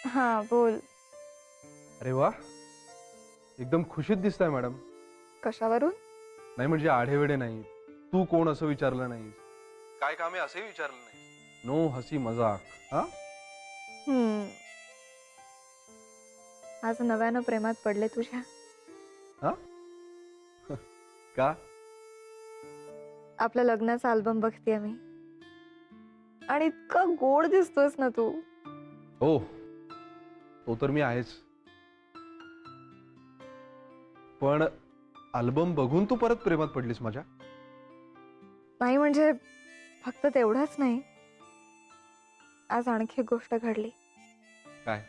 हाँ बोल. अरे वा, एकदम खुशीत दिसताय मॅडम. कशावरून? नाही म्हणजे आढेवेढे नाही, तू कोण असं विचारलं नाहीस, काय काम आहे असंही विचारलं नाही. नो हसी मजाक. हा आज नव्यानं प्रेमात पडले तुझ्या. हा का? आपल्या लग्नाचा अल्बम बघतेय मी आणि इतका गोड दिसतोस ना तू. हो, तो तर मी आहेच, पण अल्बम बघून तू परत प्रेमात पडलीस माझ्या? नाही म्हणजे फक्त तेवढंच नाही, आज आणखी एक गोष्ट घडली. काय?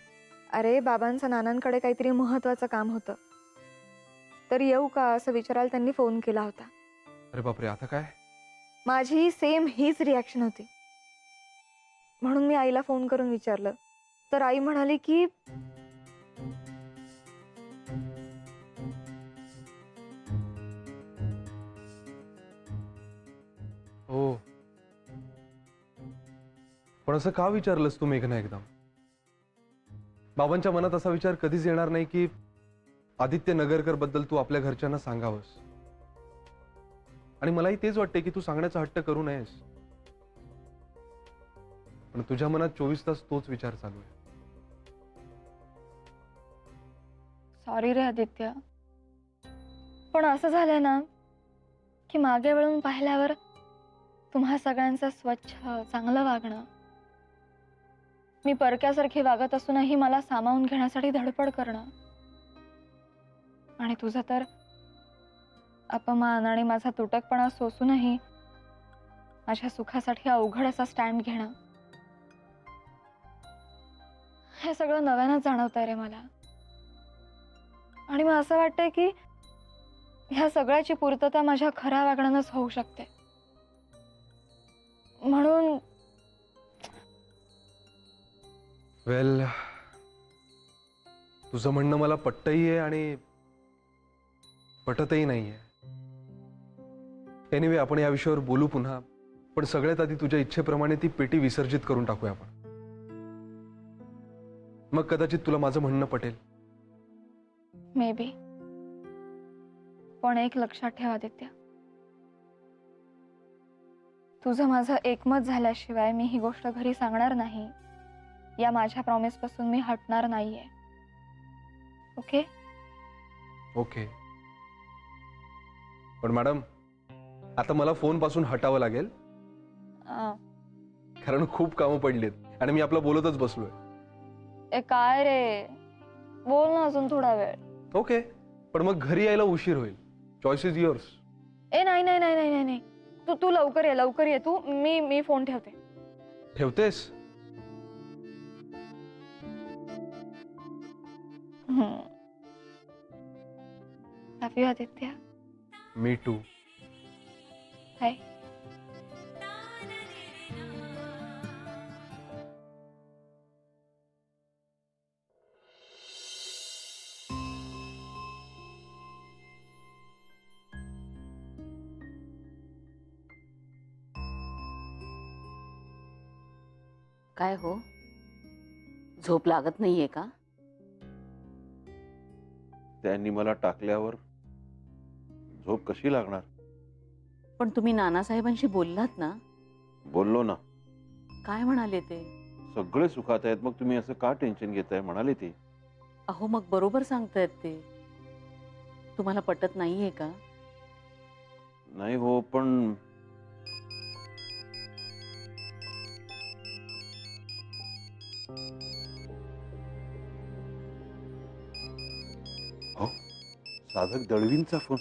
अरे बाबांचं नानांकडे काहीतरी महत्वाचं काम होतं, तर येऊ का असं विचारायला त्यांनी फोन केला होता. अरे बापरे, आता काय? माझी सेम हीच रिॲक्शन होती, म्हणून मी आईला फोन करून विचारलं, तर आई म्हणाली की हो, पण असं का विचारलंस तू मेघना एकदम? बाबांच्या मनात असा विचार कधीच येणार नाही की आदित्य नगरकर बद्दल तू आपल्या घरच्यांना सांगावंस. आणि मलाही तेच वाटते की तू सांगण्याचा हट्ट करू नयेस, पण तुझ्या मनात 24 तास तोच विचार चालू आहे. सॉरी रे आदित्य, पण असं झालंय ना की मागे वळून पाहिल्यावर तुम्हा सगळ्यांचं स्वच्छ चांगलं वागणं, मी परक्यासारखी वागत असूनही मला सामावून घेण्यासाठी धडपड करणं, आणि तुझं तर अपमान आणि माझा तुटकपणा सोसूनही माझ्या सुखासाठी अवघड असा स्टँड घेणं, हे सगळं नव्यानं जाणवतंय रे मला. आणि मग असं वाटतंय की ह्या सगळ्याची पूर्तता माझ्या खऱ्या वागण्यानंच होऊ शकते. म्हणून वेल, तुझं म्हणणं मला पटतही आहे आणि पटतही नाहीये. एनिवे, आपण या विषयावर बोलू पुन्हा, पण सगळ्यात आधी तुझ्या इच्छेप्रमाणे ती पेटी विसर्जित करून टाकूया आपण. मग कदाचित तुला माझं म्हणणं पटेल. मे बी, पण एक लक्षात ठेव आदित्य, तुझं माझं एकमत झाल्याशिवाय मी ही गोष्ट घरी सांगणार नाही, या माझ्या प्रॉमिस पासून मी हटणार नाहीये. ओके? ओके, पण मॅडम आता मला फोन पासून हटावं लागेल, कारण खूप कामं पडलीत आणि मी आपलं बोलतच बसलोय. ए काय रे, बोल ना अजून थोडा वेळ. ओके, पण मग घरी यायला उशीर होईल. Choice is yours. ए नाही नाही नाही नाही नाही, तू तू लवकर ये तू. मी फोन ठेवते. ठेवतेस? Love you Aditya. Me too. Hi. काय हो, झोप लागत नाहीये का? त्यांनी मला टाकल्यावर झोप कशी लागणार? पण तुम्ही नानासाहेबांशी बोललात ना? बोललो ना. काय म्हणाले ते? सगळे सुखात आहेत, मग तुम्ही असं का टेन्शन घेताय म्हणाले ते. अहो मग बरोबर सांगतायत ते. तुम्हाला पटत नाहीये का? नाही हो, पण हो, साधक दळवींचा फोन.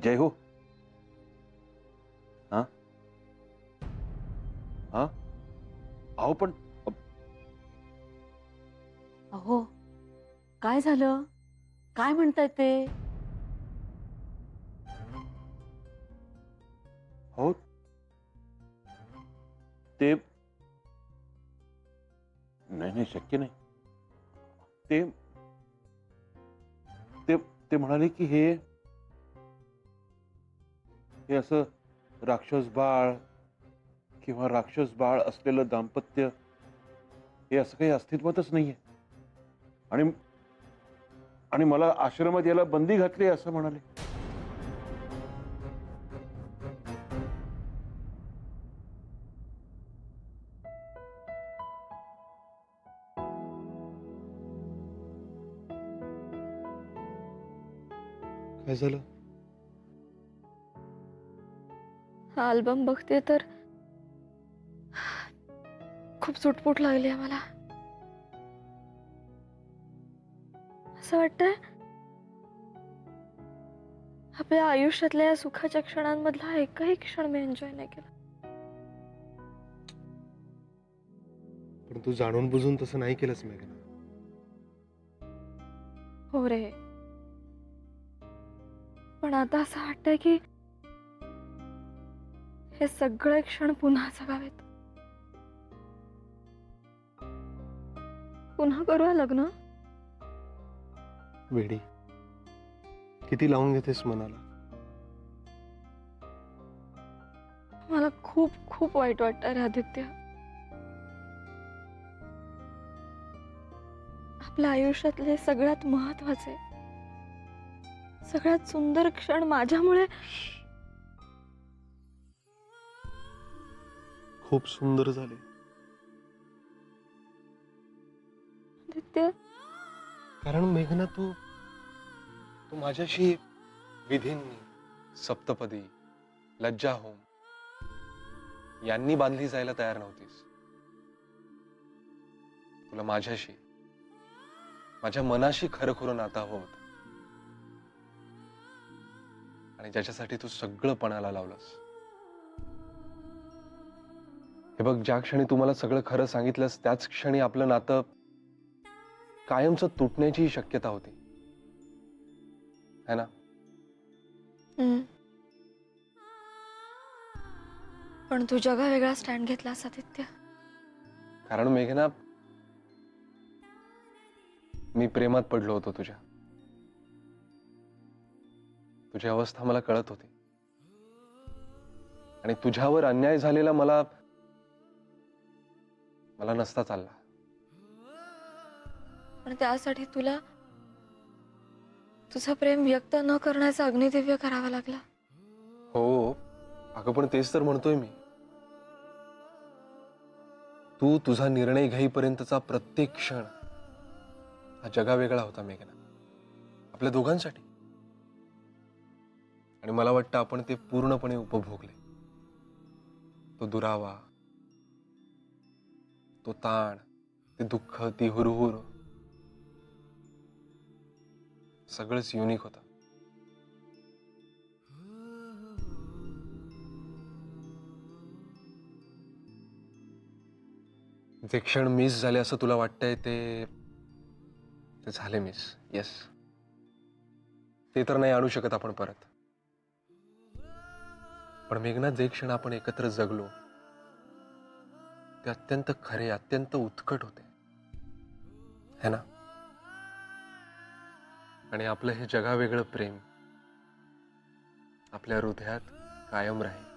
जय हो. हा हा अहो पण अहो काय झालं? काय म्हणतायत ते? हो, ते नाही नाही, शक्य नाही. ते ते ते म्हणाले की हे असं राक्षस बाळ किंवा राक्षस बाळ असलेलं दाम्पत्य हे असं काही अस्तित्वातच नाहीये. आणि आणि मला आश्रमात याला बंदी घातली असं म्हणाले. काय झालं? हा अल्बम बघते तर खूप सुटपुट लागली आहे मला. असं वाटतंय आपल्या आयुष्यातल्या या सुखाच्या क्षणांमधला एकही क्षण मी एन्जॉय नाही केला. पण तू जाणून बुजून तसं नाही केलंस मेघना. हो रे, पण आता असं वाटतंय की हे सगळे क्षण पुन्हा जगावेत. पुन्हा करूया लग्न. वेडी, किती लावून घेतेस मनाला. मला खूप खूप वाईट वाटतं रे आदित्य. आपल्या आयुष्यातले सगळ्यात महत्वाचे, सगळ्यात सुंदर क्षण माझ्यामुळे. खूप सुंदर झाले. आदित्य, कारण मेघना तू तू माझ्याशी विधींनी, सप्तपदी, लज्जा होम यांनी बांधली जायला तयार नव्हतीस. तुला माझ्याशी, माझ्या मनाशी खरं नातं हवं होतं. आणि ज्याच्यासाठी तू सगळं पणाला लावलंस. हे बघ, ज्या क्षणी तू मला सगळं खरं सांगितलंस त्याच क्षणी आपलं नातं कायमचं तुटण्याची शक्यता होती, है ना? पण तू जगा वेगळा स्टँड घेतलास आदित्य. कारण मेघना, मी प्रेमात पडलो होतो तुझ्या. तुझी अवस्था मला कळत होती. आणि तुझ्यावर अन्याय झालेला मला नसता चालला. पण त्यासाठी तुला तुझं प्रेम व्यक्त न करण्याचा अग्निदिव्य करावा लागला. हो, अगं पण तेच तर म्हणतोय मी. तू तुझा निर्णय घेईपर्यंतचा प्रत्येक क्षण हा जगावेगळा होता मेघना, आपल्या दोघांसाठी. आणि मला वाटतं आपण ते पूर्णपणे उपभोगले. तो दुरावा, तो ताण, ते दुःख, ती हुरहुर, सगळंच युनिक होतं. जे क्षण मिस झाले असं तुला वाटतंय ते झाले मिस. येस, ते तर नाही आणू शकत आपण परत. पण मेघना, जे क्षण आपण एकत्र जगलो ते अत्यंत खरे, अत्यंत उत्कट होते, है ना? आणि आपलं हे जगावेगळं प्रेम आपल्या हृदयात कायम राहील.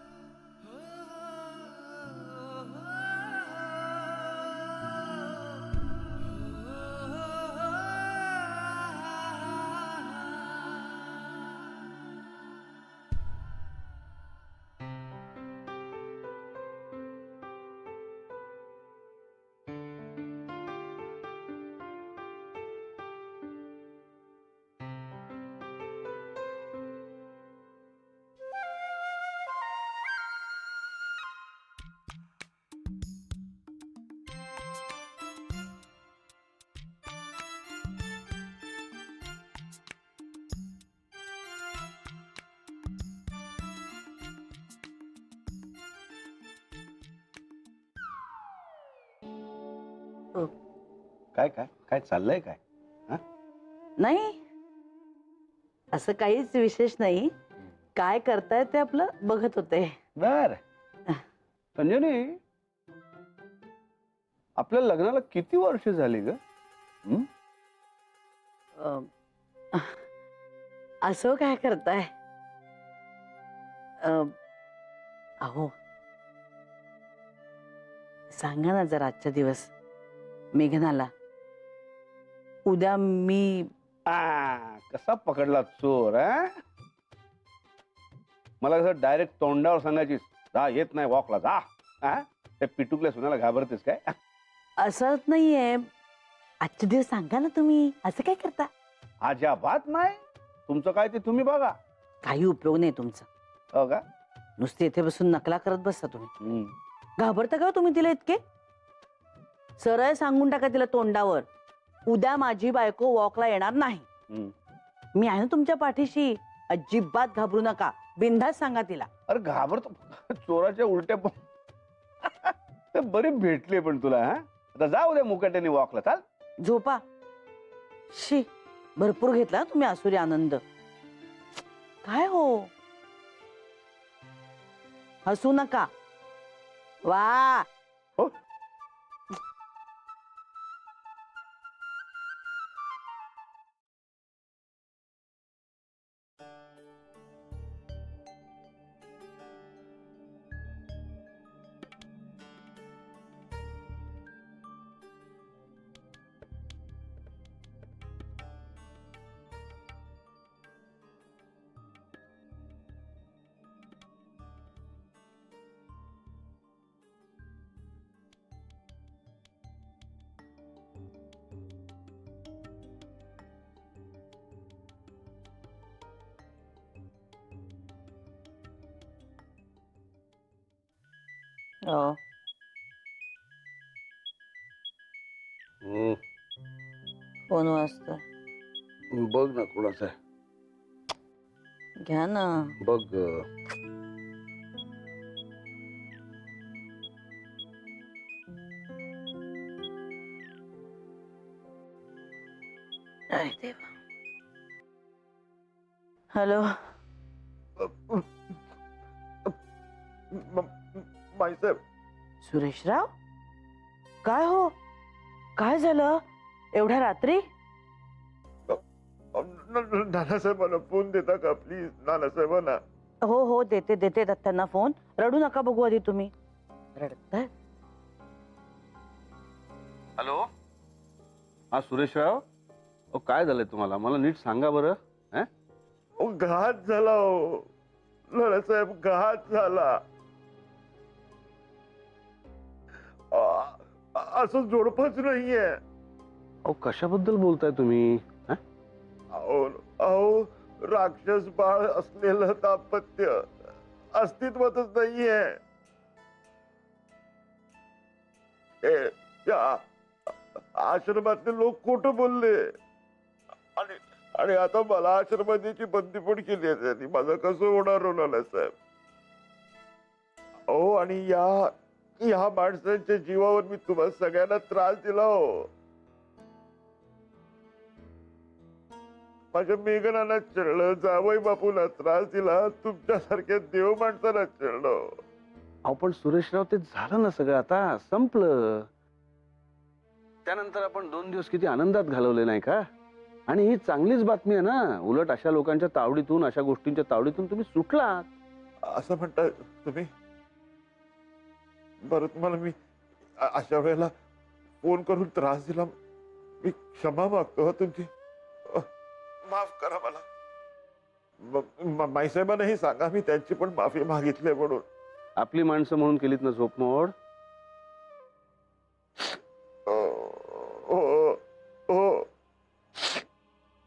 काय काय काय चाललंय काय? नाही, असं काहीच विशेष नाही. काय करताय ते आपलं बघत होते. बर संजनी, आपल्या लग्नाला किती वर्ष झाली ग? अं, असं काय करताय? अहो, सांगा ना जरा आजचा दिवस मेघनाला. उद्या मी कसा पकडला चोर हा? मला कसं डायरेक्ट तोंडावर सांगायची जा येत नाही वॉकला जा. हा? त्या पिटुकल्या सुनाला घाबरतेस काय? असंच नाहीये. आजचे दिवस सांगा ना तुम्ही. असं काय करता? अजाबात नाही. तुमचं काय ते तुम्ही बघा. काही उपयोग नाही तुमचा. हो का? नुसते इथे बसून नकला करत बसता तुम्ही. हम्म. घाबरता का हो तुम्ही तिला इतके? सरळ सांगून टाका तिला तोंडावर, उद्या माझी बायको वॉकला येणार नाही. हम्म. मी आहे ना तुमच्या पाठीशी. अजिबात घाबरू नका. बिनधास्त सांगा तिला. अरे घाबरतो चोराच्या उलट्या ते बरे भेटले पण तुला. हा आता जाऊ दे मुकाट्याने वॉकला चाल. झोपा. शी, भरपूर घेतला हं तुम्ही आसुरी आनंद. काय हो, हसू नका. वा, हो. हो. फोन वाजतोय. बघ ना कोणाचा आहे. घ्या ना. बघ. अरे देवा. हॅलो. माईसाहेब, सुरेशराव, काय हो, काय झालं एवढ्या रात्री? नानासाहेबांना फोन देता का प्लीज? नानासाहेबांना. हो हो, देते देते त्यांना फोन. रडू नका बघू आधी तुम्ही. रडताय? हॅलो. हा सुरेशराव. काय झालंय तुम्हाला? मला नीट सांगा बरं. घात झाला हो नानासाहेब, घात झाला. असं जोडपच नाहीये. अहो कशाबद्दल बोलताय तुम्ही? अहो राक्षस बाळ असलेलं दाम्पत्य अस्तित्वातच नाहीये. या आश्रमातले लोक खोटं बोलले आणि आणि आता मला आश्रमाची बंदी पण केली आहे त्यांनी. माझं कसं होणार होणार साहेब? हो, आणि या माणसांच्या जीवावर मी तुम्हाला सगळ्यांना त्रास दिला हो. माझ्या मेघनाला चिडलं, जावई बापूला त्रास दिला, तुमच्यासारख्या देव माणसाला चिडलं. अहो पण सुरेशराव ते झालं ना सगळं, आता संपलं. त्यानंतर आपण 2 दिवस किती आनंदात घालवले नाही का? आणि ही चांगलीच बातमी आहे ना. उलट अशा लोकांच्या तावडीतून, अशा गोष्टींच्या तावडीतून तुम्ही सुटलात. असं म्हणताय तुम्ही? बरं, तुम्हाला मी अशा वेळेला फोन करून त्रास दिला, मी क्षमा मागतो तुमची. माफ करा मला. माईसाहेबांनाही सांगा मी त्यांची पण माफी मागितली म्हणून. आपली माणसं म्हणून केलीत ना झोपमोड. हो.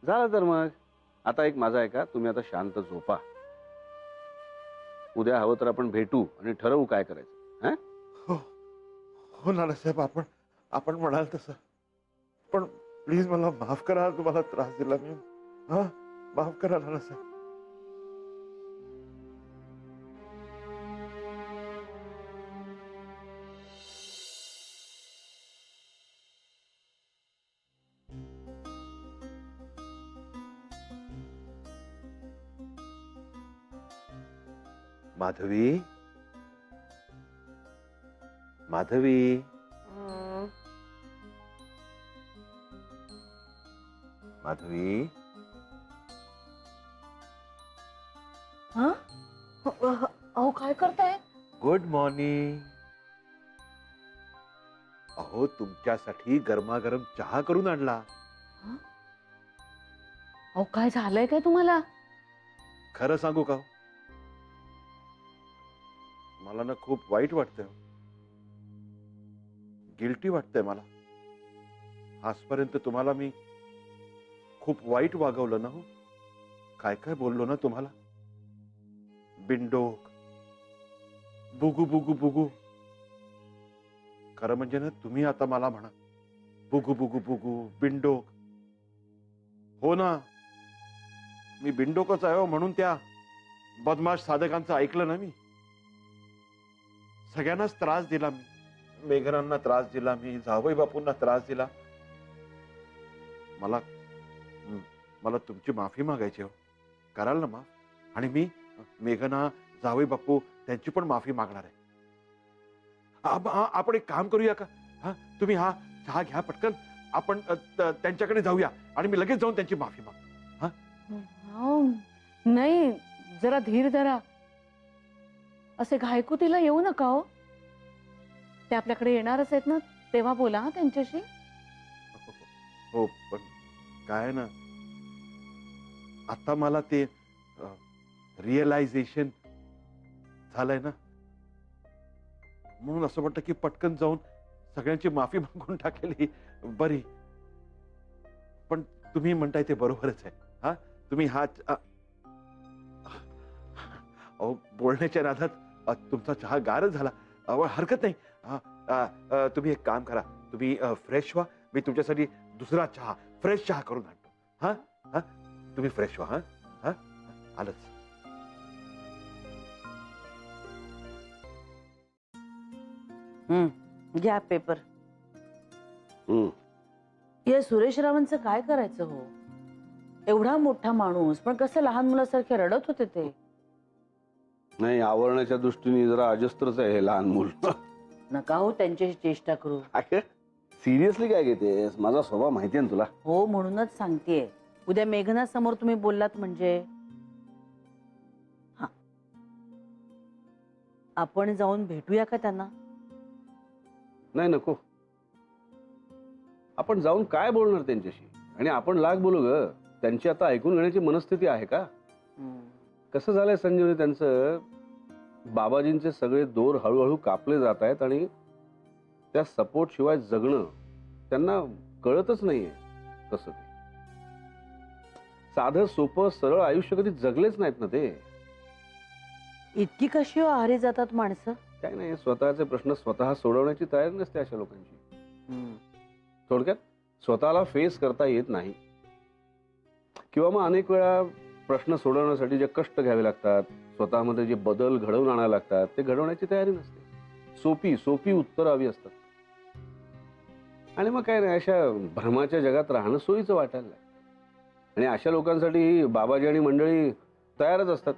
झालं तर मग आता एक माझा आहे का, तुम्ही आता शांत झोपा. उद्या हवं तर आपण भेटू आणि ठरवू काय करायचं. हो नानासाहेब, आपण म्हणाल तसं. पण प्लीज मला माफ करा, तुम्हाला त्रास दिला मी. हा, माफ करा नानासाहेब. माधवी, माधवी, माधवी. अहो काय करताय? Good morning. अहो तुमच्यासाठी गरमागरम चहा करून आणला. अहो काय झालंय काय तुम्हाला? खरं सांगू का हो? मला ना खूप वाईट वाटतंय. गिल्टी वाटतंय मला. आजपर्यंत तुम्हाला मी खूप वाईट वागवलं ना हो. काय काय बोललो ना तुम्हाला. बिंडोक, बुगू बुगू बुगू. खरं म्हणजे ना तुम्ही आता मला म्हणा बुगू बुगू बुगू बिंडोक. हो ना, मी बिंडोकच आहे हो, म्हणून त्या बदमाश साधकांचं ऐकलं ना मी. सगळ्यांनाच त्रास दिला मी. मेघनांना त्रास दिला मी, जावई बापूंना त्रास दिला. मला मला तुमची माफी मागायची हो. कराल ना माफ? आणि मी मेघना, जावई बापू त्यांची पण माफी मागणार आहे. आपण एक काम करूया का? हा, तुम्ही हा चहा घ्या पटकन. आपण त्यांच्याकडे जाऊया आणि मी लगेच जाऊन त्यांची माफी मागतो. अहो, नाही, जरा धीर धरा. असे घायकुतीला येऊ नका हो. ते आपल्याकडे येणारच आहेत ना, तेव्हा बोला हा त्यांच्याशी. हो, पण काय ना, आता मला ते रिअलायझेशन झालंय ना, म्हणून असं वाटतं की पटकन जाऊन सगळ्यांची माफी मागून टाकलेली बरी. पण तुम्ही म्हणताय ते बरोबरच आहे. हा, तुम्ही हा अहो बोलण्याच्या नादात तुमचा चहा गारच झाला. अहो हरकत नाही. तुम्ही एक काम करा, तुम्ही फ्रेश व्हा. मी तुमच्यासाठी दुसरा चहा, फ्रेश चहा करून आणतो. हा हा, तुम्ही फ्रेश व्हा. हा हा, आलंच. घ्या पेपर. या सुरेश रावांचं काय करायचं हो? एवढा मोठा माणूस पण कसं लहान मुलासारखे रडत होते ते. नाही, आवरण्याच्या दृष्टीने जरा अजस्त्रच आहे हे लहान मूल. नका हो त्यांच्याशी चेष्टा करू. सिरियसली काय घेतेस? माझा स्वभाव माहितीये ना तुला. हो, म्हणूनच सांगतेय. उद्या मेघना समोर तुम्ही बोललात म्हणजे. हा, आपण जाऊन भेटूया का त्यांना? नाही, नको. आपण जाऊन काय बोलणार त्यांच्याशी? आणि आपण लाग बोलू ग. त्यांची आता ऐकून घेण्याची मनस्थिती आहे का? कसं झालंय संजीवनी, त्यांचं बाबाजींचे सगळे दोर हळूहळू कापले जात आहेत आणि त्या सपोर्ट शिवाय जगणं त्यांना कळतच नाहीये. कसं ते साधं सोपं सरळ आयुष्य कधी जगलेच नाहीत ना ते. इतकी कशी हो आहारी जातात माणसं? काय नाही, स्वतःचे प्रश्न स्वतः सोडवण्याची तयारी नसते अशा लोकांची. थोडक्यात स्वतःला फेस करता येत नाही, किंवा मग अनेक वेळा प्रश्न सोडवण्यासाठी जे कष्ट घ्यावे लागतात, स्वतःमध्ये जे बदल घडवून आणायला लागतात, ते घडवण्याची तयारी नसते. सोपी सोपी उत्तरं हवी असतात. आणि मग काय नाही, अशा भ्रमाच्या जगात राहणं सोयीचं वाटायला लागतं. आणि अशा लोकांसाठी बाबाजी आणि मंडळी तयारच असतात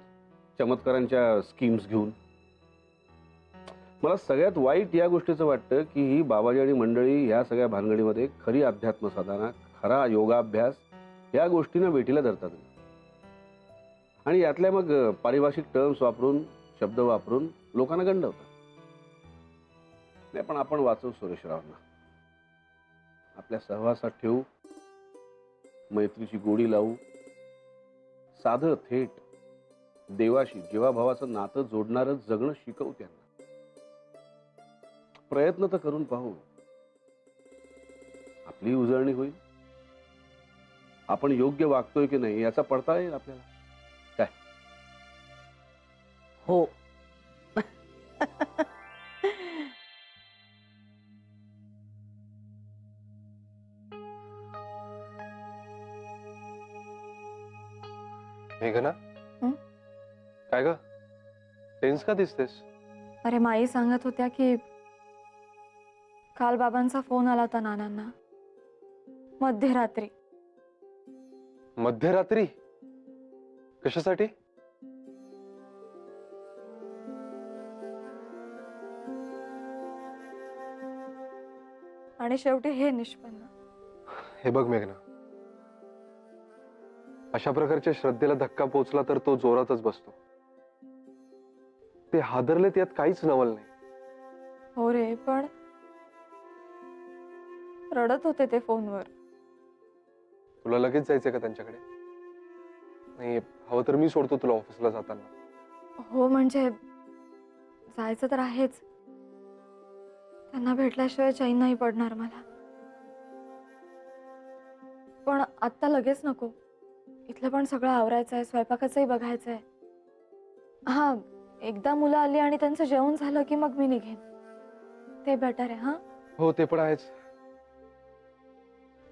चमत्कारांच्या स्कीम्स घेऊन. मला सगळ्यात वाईट या गोष्टीचं वाटतं की ही बाबाजी आणि मंडळी ह्या सगळ्या भानगडीमध्ये खरी अध्यात्म साधना, खरा योगाभ्यास या गोष्टींना वेठीला धरतात आणि यातल्या मग पारिभाषिक टर्म्स वापरून, शब्द वापरून लोकांना गंडवतात. नाही, पण आपण वाचवू सुरेशरावांना. आपल्या सहवासात ठेवू, मैत्रीची गोडी लावू, साधं थेट देवाशी जीवाभावाचं नातं जोडणारं जगणं शिकवू त्यांना. प्रयत्न तर करून पाहू. आपली उजळणी होईल. आपण योग्य वागतोय की नाही याचा पडताळा येईल आपल्याला. काय हो. मेघना, काय ग, टेन्स का दिसतेस? अरे माई सांगत होत्या की काल बाबांचा फोन आला होता नानांना मध्यरात्री. मध्यरात्री? कशासाठी? आणि शेवटी हे निष्पन्न. हे बघ मेघना, अशा प्रकारच्या श्रद्धेला धक्का पोचला तर तो जोरातच बसतो. ते हादरलेत यात काहीच नवल नाही. हो रे, पण रडत होते ते फोनवर. तुला लगेच जायचंय का त्यांच्याकडे? नाही, हवं तर मी सोडतो तुला ऑफिसला जाताना. हो म्हणजे जायचं तर आहेच. त्यांना भेटल्याशिवाय चैन नाही पडणार मला. पण आत्ता लगेच नको. इथलं पण सगळं आवरायचं आहे, स्वयंपाकाचंही बघायचं आहे. हा, एकदा मुलं आली आणि त्यांचं जेवण झालं की मग मी निघेन. ते बेटर आहे. हा, हो ते पण आहेच.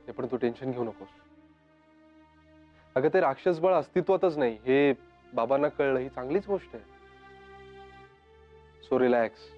ते पण तू टेन्शन घेऊ नकोस. अगं ते राक्षस बळ अस्तित्वातच नाही हे बाबांना कळलं, ही चांगलीच गोष्ट आहे. So relax.